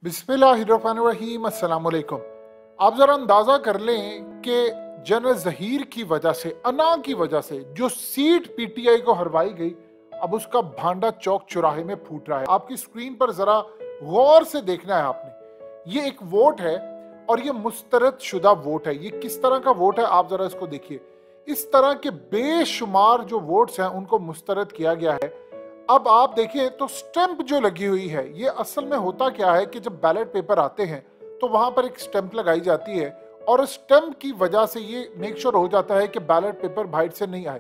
बिस्मिल्लाहिर्रहमानिर्रहीम अस्सलाम वालेकुम। आप जरा अंदाजा कर लें कि जनरल जहीर की वजह से, अना की वजह से जो सीट पीटीआई को हरवाई गई, अब उसका भांडा चौक चौराहे में फूट रहा है। आपकी स्क्रीन पर जरा गौर से देखना है आपने। ये एक वोट है और ये मुस्तरद शुदा वोट है। ये किस तरह का वोट है आप जरा इसको देखिए। इस तरह के बेशुमार जो वोट्स हैं उनको मुस्तरद किया गया है। अब आप देखें तो स्टैंप जो लगी हुई है, ये असल में होता क्या है कि जब बैलेट पेपर आते हैं तो वहां पर एक स्टैंप लगाई जाती है और स्टैंप की वजह से ये मेक श्योर हो जाता है कि बैलेट पेपर बाहर से नहीं आए।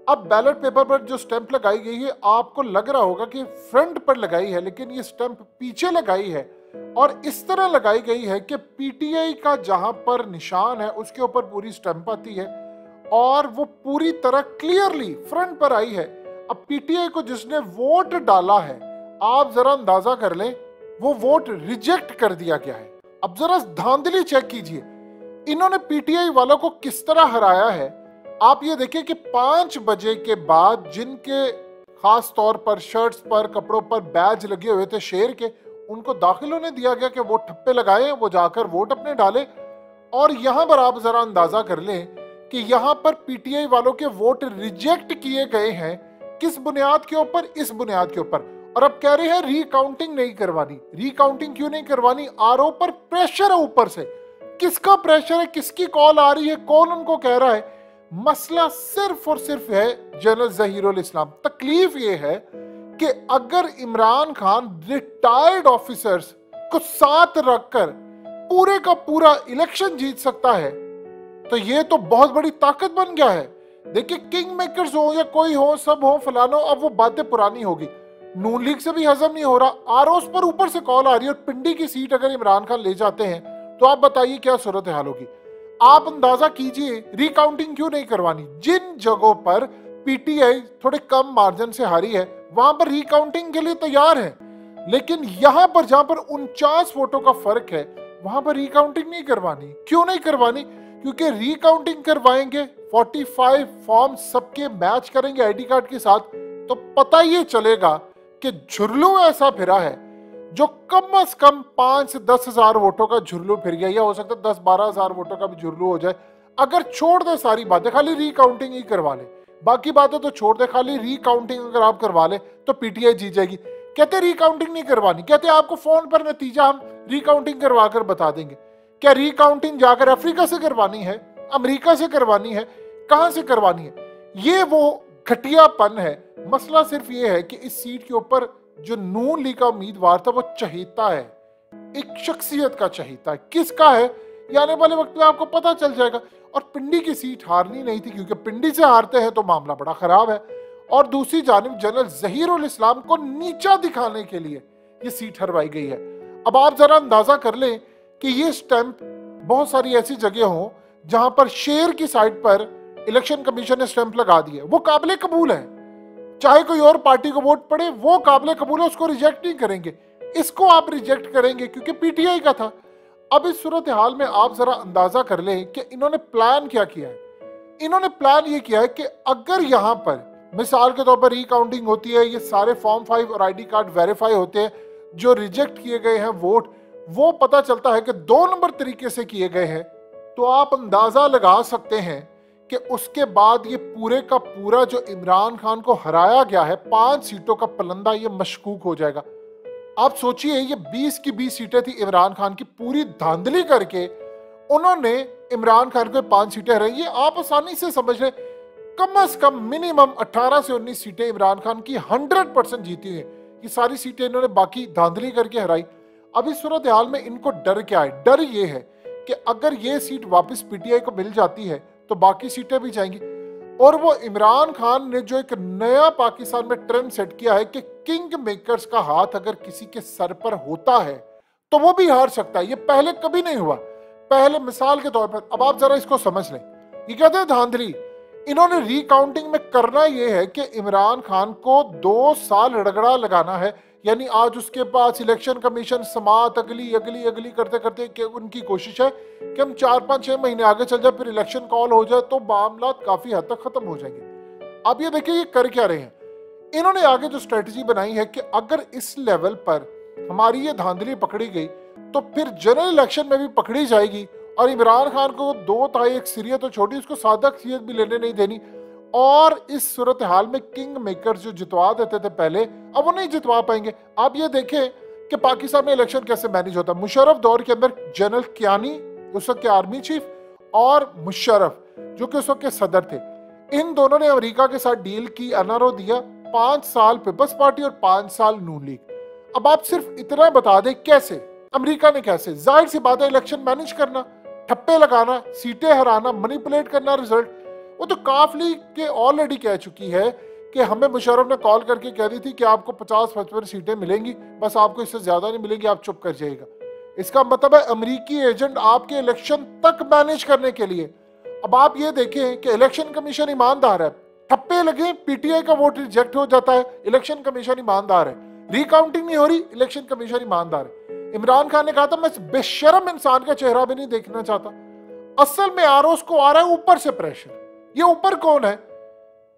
अब बैलेट पेपर पर जो स्टैंप लगाई गई है, आपको लग रहा होगा कि फ्रंट पर लगाई है, लेकिन ये स्टैंप पीछे लगाई है और इस तरह लगाई गई है कि पीटीआई का जहां पर निशान है उसके ऊपर पूरी स्टैंप आती है और वो पूरी तरह क्लियरली फ्रंट पर आई है। अब पीटीआई को जिसने वोट डाला है, आप जरा अंदाजा कर लें, वो वोट रिजेक्ट कर दिया गया है। अब जरा धांधली चेक कीजिए, इन्होंने पीटीआई वालों को किस तरह हराया है। आप ये देखिए कि 5 बजे के बाद जिनके खास तौर पर शर्ट्स पर, कपड़ों पर बैज लगे हुए थे शेर के, उनको दाखिल होने दिया गया कि वो ठप्पे लगाए, वो जाकर वोट अपने डाले। और यहां पर आप जरा अंदाजा कर लें कि यहां पर पीटीआई वालों के वोट रिजेक्ट किए गए हैं। किस बुनियाद के ऊपर? इस बुनियाद के ऊपर। और अब कह रहे हैं रीकाउंटिंग नहीं करवानी। रीकाउंटिंग क्यों नहीं करवानी? आरओ पर प्रेशर है ऊपर से। किसका प्रेशर है? किसकी कॉल आ रही है? कौन उनको कह रहा है? मसला सिर्फ और सिर्फ है जनरल जहीरुल इस्लाम। तकलीफ ये है कि अगर इमरान खान रिटायर्ड ऑफिसर्स को साथ रखकर पूरे का पूरा इलेक्शन जीत सकता है तो ये तो बहुत बड़ी ताकत बन गया है। देखिए, किंग मेकर्स हो या कोई हो, सब हो, फलानो, अब वो बातें पुरानी होगी। नून लीग से भी हजम नहीं हो रहा, आरओस पर ऊपर से कॉल आ रही है और पिंडी की सीट अगर इमरान खान ले जाते हैं तो आप बताइए क्या सूरत हाल होगी। आप अंदाजा कीजिए, रिकाउंटिंग क्यों नहीं करवानी? जिन जगहों पर पीटीआई थोड़े कम मार्जिन से हारी है वहां पर रिकाउंटिंग के लिए तैयार है, लेकिन यहां पर जहां पर 49 वोटों का फर्क है वहां पर रिकाउंटिंग नहीं करवानी। क्यों नहीं करवानी? क्योंकि रिकाउंटिंग करवाएंगे, 45 फॉर्म सबके मैच करेंगे आईडी कार्ड के साथ, तो पता ये चलेगा कि झुरलू ऐसा फिरा है जो कम से कम 5 से 10 हजार वोटों का झुरलू फिर गया, या हो सकता है 10-12 हजार वोटों का भी झुरलू हो जाए। अगर छोड़ दे सारी बातें, खाली रिकाउंटिंग ही करवा ले, बाकी बातें तो छोड़ दे, खाली रिकाउंटिंग अगर आप करवा ले तो पीटीआई जीत जाएगी। कहते रिकाउंटिंग नहीं करवानी, कहते आपको फोन पर नतीजा हम रिकाउंटिंग करवा कर बता देंगे। क्या रिकाउंटिंग जाकर अफ्रीका से करवानी है, अमेरिका से करवानी है, कहां से करवानी है? ये वो घटियापन है। मसला सिर्फ ये है कि इस सीट के ऊपर जो नून लीग का उम्मीदवार था वो चहेता है, एक शख्सियत का चहेता है। किसका है ये आने वाले वक्त में आपको पता चल जाएगा। और पिंडी की सीट हारनी नहीं थी, क्योंकि पिंडी से हारते हैं तो मामला बड़ा खराब है। और दूसरी जानिब जनरल जहीरुल इस्लाम को नीचा दिखाने के लिए ये सीट हरवाई गई है। अब आप जरा अंदाजा कर लें कि ये स्टैंप बहुत सारी ऐसी जगह हों जहां पर शेर की साइड पर इलेक्शन कमीशन ने स्टैंप लगा दिए, वो काबिल कबूल है। चाहे कोई और पार्टी को वोट पड़े, वो काबिल कबूल है, उसको रिजेक्ट नहीं करेंगे। इसको आप रिजेक्ट करेंगे क्योंकि पीटीआई का था। अब इस सूरत हाल में आप जरा अंदाजा कर लें कि इन्होंने प्लान क्या किया है। इन्होंने प्लान ये किया है कि अगर यहां पर मिसाल के तौर पर रिकाउंटिंग होती है, ये सारे फॉर्म 5 और आईडी कार्ड वेरीफाई होते हैं, जो रिजेक्ट किए गए हैं वोट, वो पता चलता है कि 2 नंबर तरीके से किए गए हैं, तो आप अंदाजा लगा सकते हैं कि उसके बाद ये पूरे का पूरा जो इमरान खान को हराया गया है 5 सीटों का पलंदा, ये मशकूक हो जाएगा। आप सोचिए, ये 20 की 20 सीटें थी इमरान खान की, पूरी धांधली करके उन्होंने इमरान खान को 5 सीटें हराई। ये आप आसानी से समझ लें, कम से कम मिनिमम 18 से 19 सीटें इमरान खान की 100% जीती हुई। ये सारी सीटें इन्होंने बाकी धांधली करके हराई। अब इस सूरत हाल में इनको डर क्या है? डर ये है कि अगर ये सीट वापस पीटीआई को मिल जाती है तो बाकी सीटें भी जाएंगी। और वो इमरान खान ने जो एक नया पाकिस्तान में ट्रेंड सेट किया है कि किंग मेकर्स का हाथ अगर किसी के सर पर होता है तो वो भी हार सकता है। ये पहले कभी नहीं हुआ। पहले मिसाल के तौर पर, अब आप जरा इसको समझ लें, ये कहते हैं धांधली। इन्होंने रिकाउंटिंग में करना यह है कि इमरान खान को 2 साल रगड़ा लगाना है। यानी आज उसके पास इलेक्शन कमीशन समात अगली अगली अगली करते करते कि उनकी कोशिश है कि हम 4-5-6 महीने आगे चल जाए, फिर इलेक्शन कॉल हो जाए तो मामला काफी हद तक खत्म हो जाएंगे। अब ये देखिए ये कर क्या रहे हैं। इन्होंने आगे जो स्ट्रेटजी बनाई है कि अगर इस लेवल पर हमारी ये धांधली पकड़ी गई तो फिर जनरल इलेक्शन में भी पकड़ी जाएगी और इमरान खान को 2 सीरियत तो छोटी, उसको सादा सीरियत भी लेने नहीं देनी। और इस सूरत हाल में किंग मेकर्स जो जितवा देते थे पहले, अब वो नहीं जितवा पाएंगे। आप ये देखें कि पाकिस्तान में इलेक्शन कैसे मैनेज होता है। मुशर्रफ दौर के अंदर जनरल कियानी उस वक्त के आर्मी चीफ और मुशर्रफ जो कि उस वक्त के सदर थे, इन दोनों ने अमेरिका के साथ डील की, अनारो दिया, 5 साल पीपल्स पार्टी और 5 साल नून लीग। अब आप सिर्फ इतना बता दें कैसे अमेरिका ने, कैसे, जाहिर सी बात है इलेक्शन मैनेज करना, ठप्पे लगाना, सीटें हराना, मैनिपुलेट करना रिजल्ट। वो तो काफली के ऑलरेडी कह चुकी है कि हमें मुशर्रफ ने कॉल करके कह दी थी कि आपको 50-55 सीटें मिलेंगी, बस आपको इससे ज्यादा नहीं मिलेंगी, आप चुप कर जाइएगा। इसका मतलब है अमेरिकी एजेंट आपके इलेक्शन तक मैनेज करने के लिए। अब आप ये देखें कि इलेक्शन कमीशन ईमानदार है, ठप्पे लगे पीटीआई का वोट रिजेक्ट हो जाता है, इलेक्शन कमीशन ईमानदार है, रिकाउंटिंग नहीं हो रही, इलेक्शन कमीशन ईमानदार है। इमरान खान ने कहा था मैं इस बेशरम इंसान का चेहरा भी नहीं देखना चाहता। असल में आरोस को आ रहा है ऊपर से प्रेशर। ये ऊपर कौन है,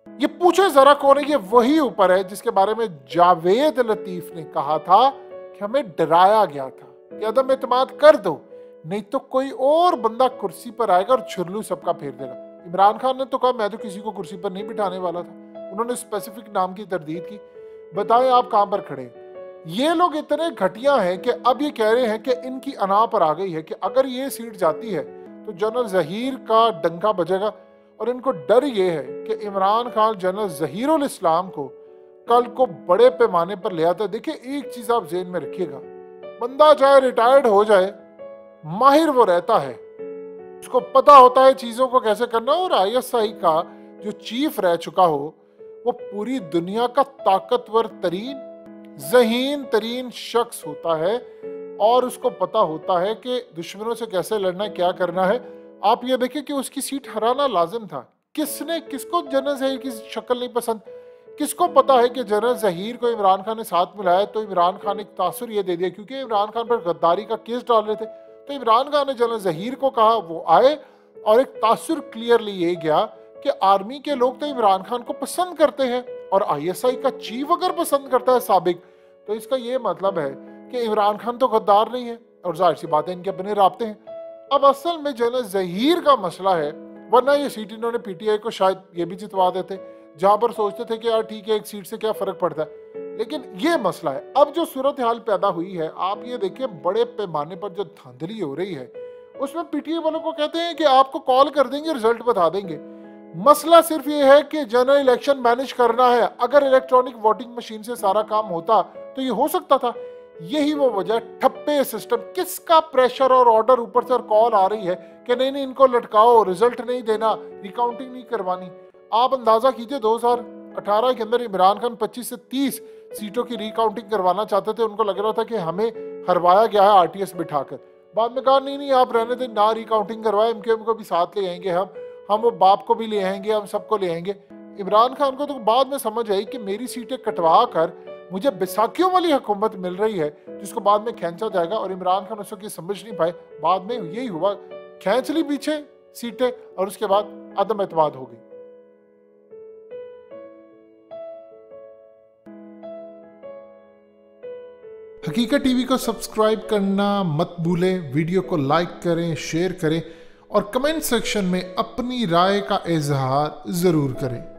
ये पूछे जरा कौन है। ये वही ऊपर है जिसके बारे में जावेद लतीफ ने कहा था कि हमें डराया गया था कि अदम एतमाद कर दो, नहीं तो कोई और बंदा कुर्सी पर आएगा और छुरलू सबका फेर देगा। इमरान खान ने तो कहा मैं तो किसी को कुर्सी पर नहीं बिठाने वाला था। उन्होंने स्पेसिफिक नाम की तरदीद की। बताएं आप कहां पर खड़े। ये लोग इतने घटिया हैं कि अब ये कह रहे हैं कि इनकी अना पर आ गई है कि अगर ये सीट जाती है तो जनरल जहीर का डंका बजेगा। और इनको डर ये है कि इमरान खान जनरल जहीरुल इस्लाम को कल को बड़े पैमाने पर ले आता है। देखिए एक चीज आप जेहन में रखिएगा, बंदा चाहे रिटायर्ड हो जाए, माहिर वो रहता है, उसको पता होता है चीजों को कैसे करना। और आईएसआई का जो चीफ रह चुका हो वो पूरी दुनिया का ताकतवर तरीन, ज़हीन तरीन शख्स होता है और उसको पता होता है कि दुश्मनों से कैसे लड़ना, क्या करना है। आप ये देखिए कि उसकी सीट हराना लाजिम था। किसको जनरल जहीर की शक्ल नहीं पसंद? किसको पता है कि जनरल जहीर को इमरान खान ने साथ मिलाया तो इमरान खान ने एक तासुर ये दे दिया, क्योंकि इमरान खान पर गद्दारी का केस डाल रहे थे, तो इमरान खान ने जनरल जहीर को कहा वो आए और एक तासुर क्लियरली ये गया कि आर्मी के लोग तो इमरान खान को पसंद करते हैं और आईएसआई का चीफ अगर पसंद करता है साबिक, तो इसका ये मतलब है कि इमरान खान तो गद्दार नहीं है और जाहिर सी बात है इनके अपने राब्ते हैं। अब असल में जनरल जहीर का मसला है, वरना ये सीट इन्होंने पीटीआई को शायद ये भी जितवा देते, जहां पर सोचते थे कि यार ठीक है एक सीट से क्या फर्क पड़ता है। लेकिन ये मसला है। अब जो सूरत हाल पैदा हुई है, आप ये देखिए बड़े पैमाने पर जो धांधली हो रही है उसमें पीटीआई वालों को कहते हैं कि आपको कॉल कर देंगे, रिजल्ट बता देंगे। मसला सिर्फ ये है कि जनरल इलेक्शन मैनेज करना है। अगर इलेक्ट्रॉनिक वोटिंग मशीन से सारा काम होता तो ये हो सकता था। यही वो वजह, ठप्पे सिस्टम, किसका प्रेशर और ऑर्डर ऊपर से कॉल आ रही है कि नहीं इनको लटकाओ, रिजल्ट नहीं देना, रिकाउंटिंग नहीं करवानी। आप अंदाजा कीजिए 2018 के अंदर इमरान खान 25 से 30 सीटों की रिकाउंटिंग करवाना चाहते थे। उनको लग रहा था कि हमें हरवाया गया है आरटीएस बिठाकर। बाद में कहा नहीं आप रहने दें, ना रिकाउंटिंग करवाए, एमकेएम को भी साथ ले आएंगे, हम वो बाप को भी ले आएंगे, हम सबको ले आएंगे। इमरान खान को तो बाद में समझ आई कि मेरी सीटें कटवा कर मुझे बैसाखियों वाली हुकूमत मिल रही है जिसको बाद में खींचा जाएगा। और इमरान खान उसको की समझ नहीं पाए, बाद में यही हुआ, खींच ली पीछे सीटें और उसके बाद अदम एतमाद हो गई। हकीकत टीवी को सब्सक्राइब करना मत भूलें, वीडियो को लाइक करें, शेयर करें और कमेंट सेक्शन में अपनी राय का इजहार जरूर करें।